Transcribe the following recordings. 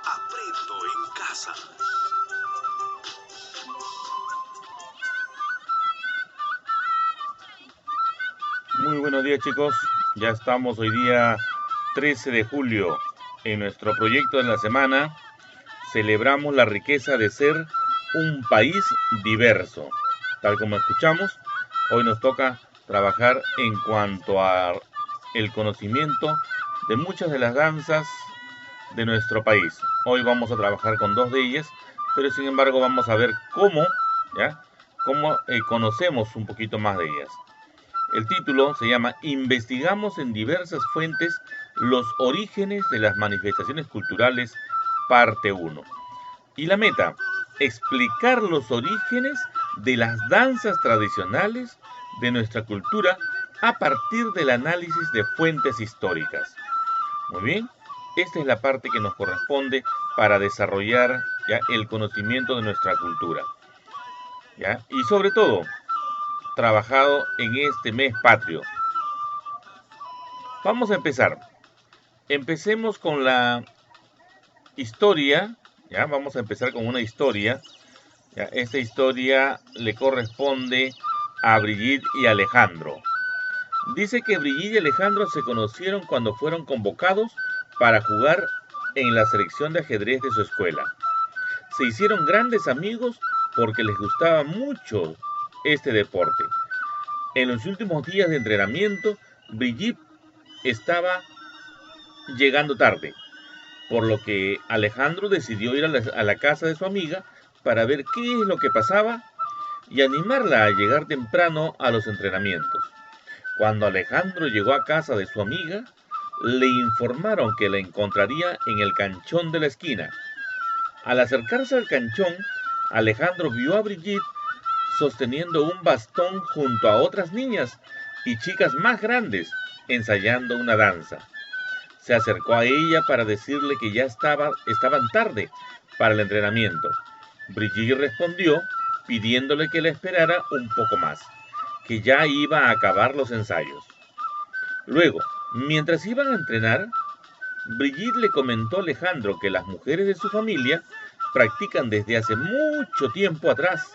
Aprendo en casa. Muy buenos días, chicos. Ya estamos hoy día 13 de julio. En nuestro proyecto de la semana celebramos la riqueza de ser un país diverso. Tal como escuchamos, hoy nos toca trabajar en cuanto a el conocimiento de muchas de las danzas de nuestro país. Hoy vamos a trabajar con dos de ellas, pero sin embargo vamos a ver cómo, ¿ya? Cómo conocemos un poquito más de ellas. El título se llama Investigamos en diversas fuentes los orígenes de las manifestaciones culturales, parte 1. Y la meta, explicar los orígenes de las danzas tradicionales de nuestra cultura a partir del análisis de fuentes históricas. Muy bien, esta es la parte que nos corresponde para desarrollar ya el conocimiento de nuestra cultura. ¿Ya? Y sobre todo, trabajado en este mes patrio. Vamos a empezar. Empecemos con la historia. ¿Ya? Vamos a empezar con una historia. ¿Ya? Esta historia le corresponde a Brigitte y Alejandro. Dice que Brigitte y Alejandro se conocieron cuando fueron convocados para jugar en la selección de ajedrez de su escuela. Se hicieron grandes amigos porque les gustaba mucho este deporte. En los últimos días de entrenamiento, Brigitte estaba llegando tarde, por lo que Alejandro decidió ir a la casa de su amiga para ver qué es lo que pasaba y animarla a llegar temprano a los entrenamientos. Cuando Alejandro llegó a casa de su amiga, le informaron que la encontraría en el canchón de la esquina. Al acercarse al canchón, Alejandro vio a Brigitte sosteniendo un bastón junto a otras niñas y chicas más grandes, ensayando una danza. Se acercó a ella para decirle que ya estaban tarde para el entrenamiento. Brigitte respondió pidiéndole que la esperara un poco más, que ya iba a acabar los ensayos. Luego, mientras iban a entrenar, Brigitte le comentó a Alejandro que las mujeres de su familia practican desde hace mucho tiempo atrás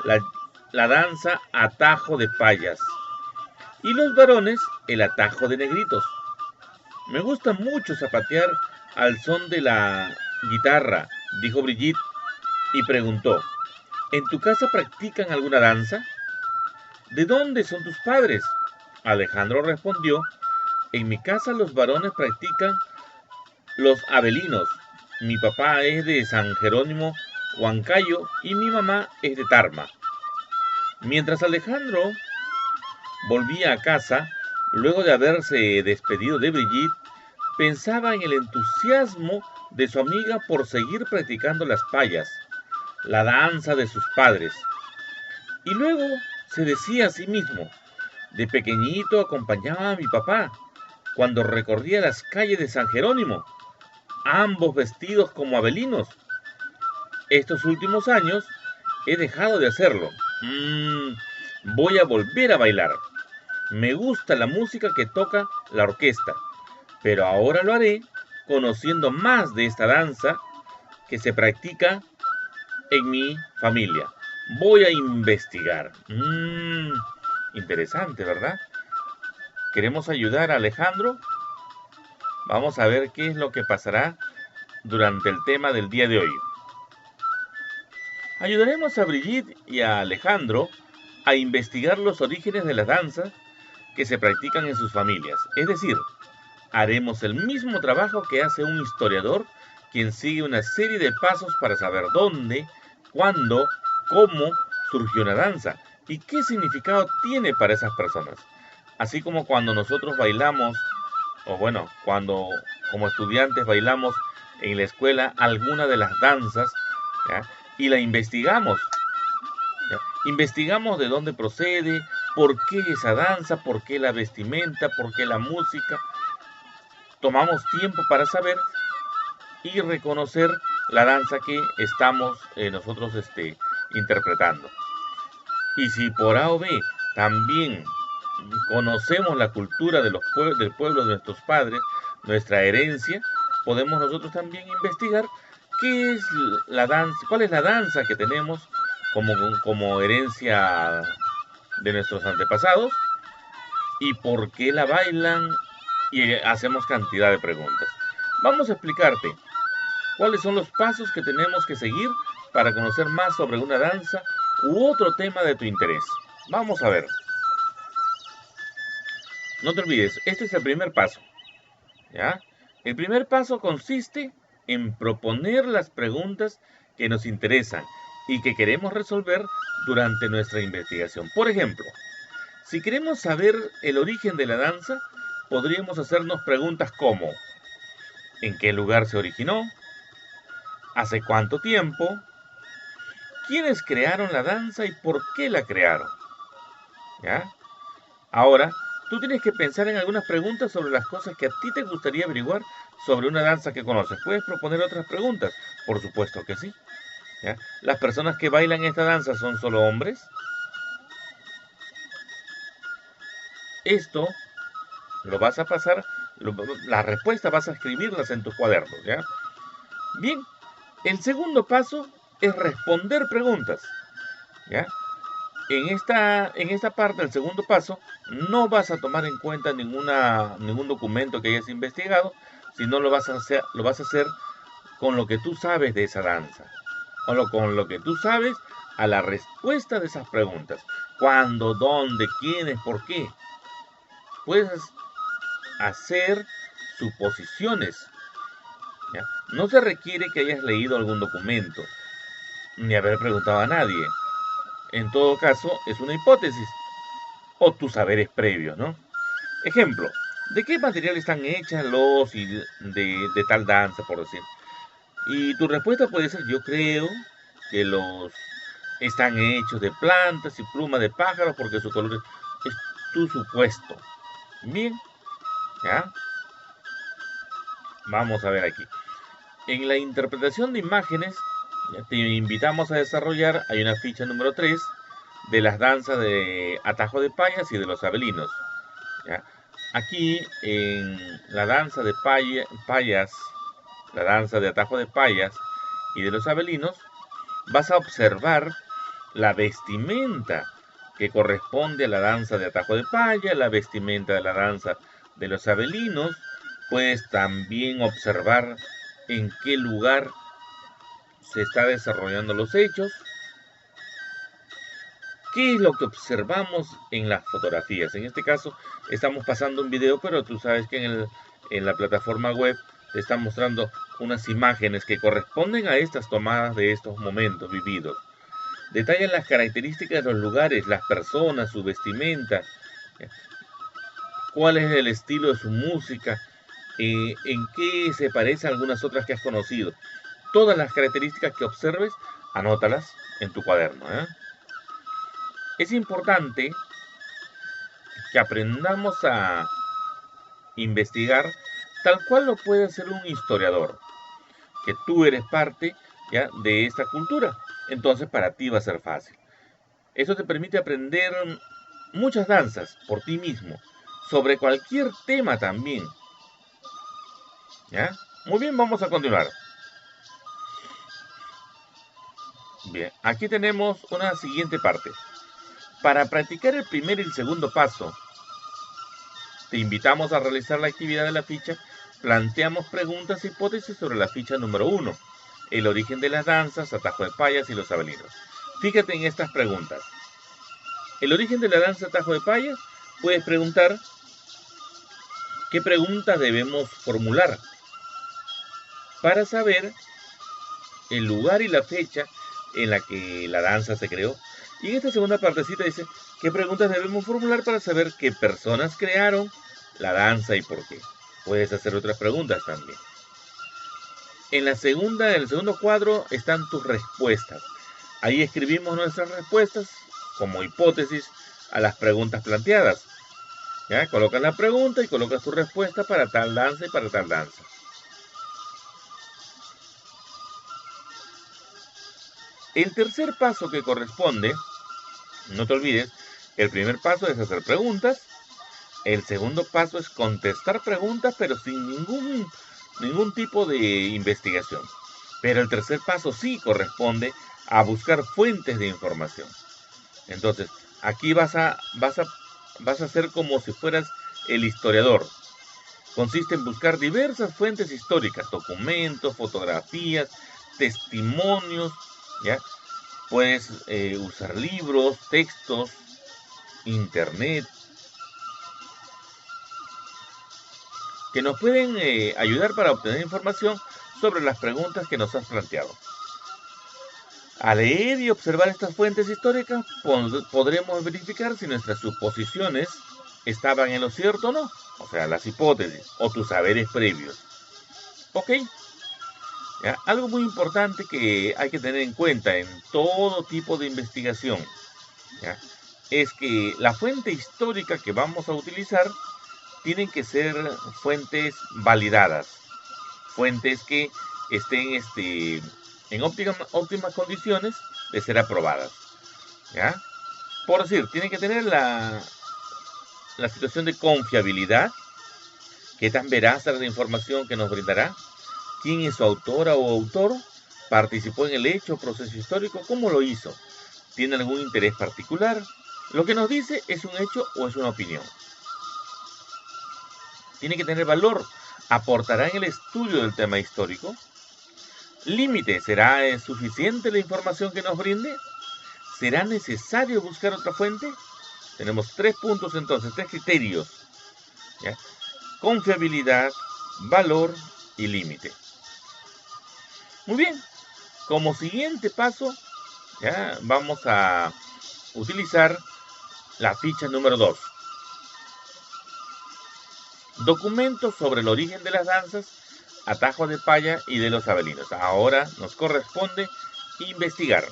la, la danza atajo de payas y los varones el atajo de negritos. Me gusta mucho zapatear al son de la guitarra, dijo Brigitte y preguntó, ¿en tu casa practican alguna danza? ¿De dónde son tus padres? Alejandro respondió, en mi casa los varones practican los abelinos. Mi papá es de San Jerónimo Huancayo y mi mamá es de Tarma. Mientras Alejandro volvía a casa, luego de haberse despedido de Brigitte, pensaba en el entusiasmo de su amiga por seguir practicando las payas, la danza de sus padres. Y luego se decía a sí mismo, de pequeñito acompañaba a mi papá cuando recorría las calles de San Jerónimo, ambos vestidos como abelinos. Estos últimos años he dejado de hacerlo. Voy a volver a bailar. Me gusta la música que toca la orquesta, pero ahora lo haré conociendo más de esta danza que se practica en mi familia. Voy a investigar. Interesante, ¿verdad? ¿Queremos ayudar a Alejandro? Vamos a ver qué es lo que pasará durante el tema del día de hoy. Ayudaremos a Brigitte y a Alejandro a investigar los orígenes de las danzas que se practican en sus familias. Es decir, haremos el mismo trabajo que hace un historiador, quien sigue una serie de pasos para saber dónde, cuándo, cómo surgió una danza y qué significado tiene para esas personas. Así como cuando nosotros bailamos, o bueno, cuando como estudiantes bailamos en la escuela alguna de las danzas, ¿ya? Y la investigamos, ¿ya? Investigamos de dónde procede, ¿Por qué esa danza? ¿Por qué la vestimenta? ¿Por qué la música? Tomamos tiempo para saber y reconocer la danza que estamos nosotros interpretando. Y si por A o B también conocemos la cultura de del pueblo de nuestros padres, nuestra herencia, podemos nosotros también investigar qué es la danza, cuál es la danza que tenemos como herencia de nuestros antepasados y por qué la bailan, y hacemos cantidad de preguntas. Vamos a explicarte cuáles son los pasos que tenemos que seguir para conocer más sobre una danza u otro tema de tu interés. Vamos a ver. No te olvides, este es el primer paso, ¿ya? El primer paso consiste en proponer las preguntas que nos interesan y que queremos resolver durante nuestra investigación. Por ejemplo, si queremos saber el origen de la danza, podríamos hacernos preguntas como: ¿en qué lugar se originó? ¿Hace cuánto tiempo? ¿Quiénes crearon la danza y por qué la crearon? ¿Ya? Ahora, tú tienes que pensar en algunas preguntas sobre las cosas que a ti te gustaría averiguar sobre una danza que conoces. ¿Puedes proponer otras preguntas? Por supuesto que sí. ¿Ya? ¿Las personas que bailan esta danza son solo hombres? Esto lo vas a pasar, la respuesta vas a escribirlas en tus cuadernos, ¿ya? Bien, el segundo paso es responder preguntas, ¿ya? En esta parte del segundo paso no vas a tomar en cuenta ningún documento que hayas investigado, sino lo vas a hacer con lo que tú sabes de esa danza, o con lo que tú sabes a la respuesta de esas preguntas. ¿Cuándo? ¿Dónde? ¿Quiénes? ¿Por qué? Puedes hacer suposiciones, ¿ya? No se requiere que hayas leído algún documento, ni haber preguntado a nadie. En todo caso, es una hipótesis o tus saberes previos, ¿no? Ejemplo, ¿de qué material están hechas de tal danza, por decir? Y tu respuesta puede ser: yo creo que los están hechos de plantas y plumas de pájaros porque su color es tu supuesto. Bien, ¿ya? Vamos a ver aquí. En la interpretación de imágenes, ya te invitamos a desarrollar, hay una ficha número 3 de las danzas de Atajo de Payas y de los Abelinos, ¿ya? Aquí en la danza de Payas, la danza de Atajo de Payas y de los Abelinos, vas a observar la vestimenta que corresponde a la danza de Atajo de Paya, la vestimenta de la danza de los Abelinos. Puedes también observar en qué lugar se está desarrollando los hechos. ¿Qué es lo que observamos en las fotografías? En este caso estamos pasando un video, pero tú sabes que en la plataforma web te están mostrando unas imágenes que corresponden a estas tomadas de estos momentos vividos. Detallan las características de los lugares, las personas, su vestimenta, cuál es el estilo de su música, en qué se parece a algunas otras que has conocido. Todas las características que observes, anótalas en tu cuaderno, ¿eh? Es importante que aprendamos a investigar tal cual lo puede hacer un historiador, que tú eres parte, ¿ya?, de esta cultura. Entonces para ti va a ser fácil. Eso te permite aprender muchas danzas por ti mismo, sobre cualquier tema también, ¿ya? Muy bien, vamos a continuar. Bien, aquí tenemos una siguiente parte. Para practicar el primer y el segundo paso, te invitamos a realizar la actividad de la ficha. Planteamos preguntas e hipótesis sobre la ficha número 1, el origen de las danzas, Atajo de Payas y los Abelinos. Fíjate en estas preguntas. El origen de la danza Atajo de Payas, puedes preguntar qué preguntas debemos formular para saber el lugar y la fecha en la que la danza se creó. Y en esta segunda partecita dice qué preguntas debemos formular para saber qué personas crearon la danza y por qué. Puedes hacer otras preguntas también. En el segundo cuadro están tus respuestas. Ahí escribimos nuestras respuestas como hipótesis a las preguntas planteadas. ¿Ya? Colocas la pregunta y colocas tu respuesta para tal danza y para tal danza. El tercer paso que corresponde, no te olvides, el primer paso es hacer preguntas. El segundo paso es contestar preguntas, pero sin ningún tipo de investigación. Pero el tercer paso sí corresponde a buscar fuentes de información. Entonces, aquí vas a hacer como si fueras el historiador. Consiste en buscar diversas fuentes históricas, documentos, fotografías, testimonios, ¿ya? Puedes usar libros, textos, internet, que nos pueden ayudar para obtener información sobre las preguntas que nos has planteado. Al leer y observar estas fuentes históricas, podremos verificar si nuestras suposiciones estaban en lo cierto o no, o sea, las hipótesis o tus saberes previos. ¿Ok? ¿Ya? Algo muy importante que hay que tener en cuenta en todo tipo de investigación, ¿ya?, es que la fuente histórica que vamos a utilizar tienen que ser fuentes validadas, fuentes que estén en óptimas condiciones de ser aprobadas, ¿ya? Por decir, tiene que tener la situación de confiabilidad, qué tan veraz será la información que nos brindará, quién es su autora o autor, participó en el hecho o proceso histórico, cómo lo hizo, tiene algún interés particular, lo que nos dice es un hecho o es una opinión. Tiene que tener valor, aportará en el estudio del tema histórico. Límite, ¿será suficiente la información que nos brinde? ¿Será necesario buscar otra fuente? Tenemos 3 puntos entonces, 3 criterios, ¿ya? Confiabilidad, valor y límite. Muy bien, como siguiente paso, ¿ya?, vamos a utilizar la ficha número 2. Documentos sobre el origen de las danzas, Atajo de Paya y de los Abelinos. Ahora nos corresponde investigar.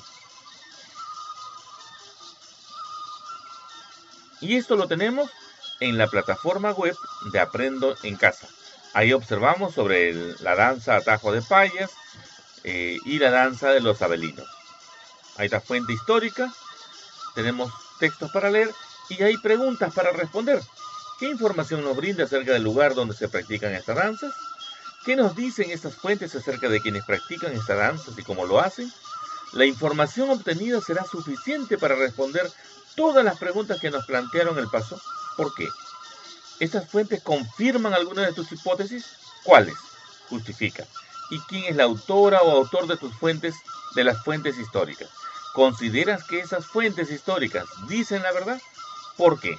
Y esto lo tenemos en la plataforma web de Aprendo en Casa. Ahí observamos sobre la danza Atajo de Payas y la danza de los Abelinos. Ahí está fuente histórica, tenemos textos para leer y hay preguntas para responder. ¿Qué información nos brinda acerca del lugar donde se practican estas danzas? ¿Qué nos dicen estas fuentes acerca de quienes practican estas danzas y cómo lo hacen? ¿La información obtenida será suficiente para responder todas las preguntas que nos plantearon el paso? ¿Por qué? ¿Estas fuentes confirman alguna de tus hipótesis? ¿Cuáles? Justifica. ¿Y quién es la autora o autor de tus fuentes, de las fuentes históricas? ¿Consideras que esas fuentes históricas dicen la verdad? ¿Por qué?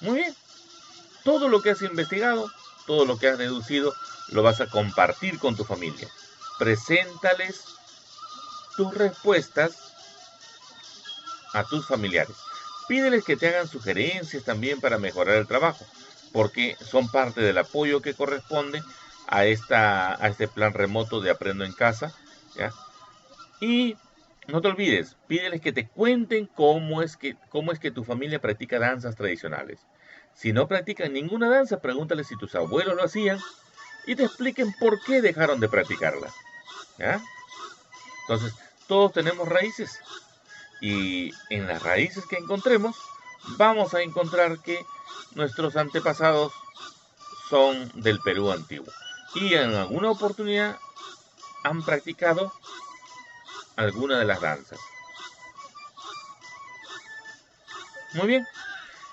Muy bien. Todo lo que has investigado, todo lo que has deducido, lo vas a compartir con tu familia. Preséntales tus respuestas a tus familiares. Pídeles que te hagan sugerencias también para mejorar el trabajo, porque son parte del apoyo que corresponde a este plan remoto de Aprendo en Casa, ¿ya? Y no te olvides, pídeles que te cuenten cómo es que tu familia practica danzas tradicionales. Si no practican ninguna danza, pregúntales si tus abuelos lo hacían y te expliquen por qué dejaron de practicarla, ¿ya? Entonces, todos tenemos raíces y en las raíces que encontremos, vamos a encontrar que nuestros antepasados son del Perú antiguo y en alguna oportunidad han practicado alguna de las danzas. Muy bien,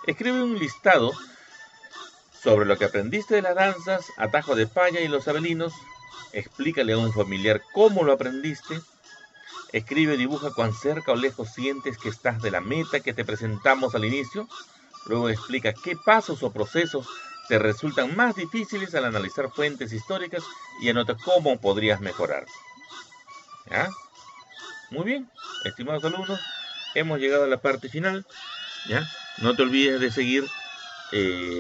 escribe un listado sobre lo que aprendiste de las danzas, Atajo de Paya y los Abelinos. Explícale a un familiar cómo lo aprendiste. Escribe, dibuja cuán cerca o lejos sientes que estás de la meta que te presentamos al inicio. Luego explica qué pasos o procesos te resultan más difíciles al analizar fuentes históricas y anota cómo podrías mejorar. ¿Ya? Muy bien, estimados alumnos, hemos llegado a la parte final, ¿ya? No te olvides de seguir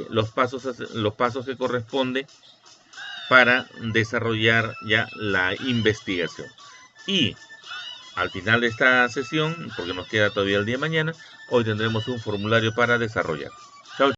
los pasos que corresponde para desarrollar ya la investigación. Y al final de esta sesión, porque nos queda todavía el día de mañana, Hoy tendremos un formulario para desarrollar.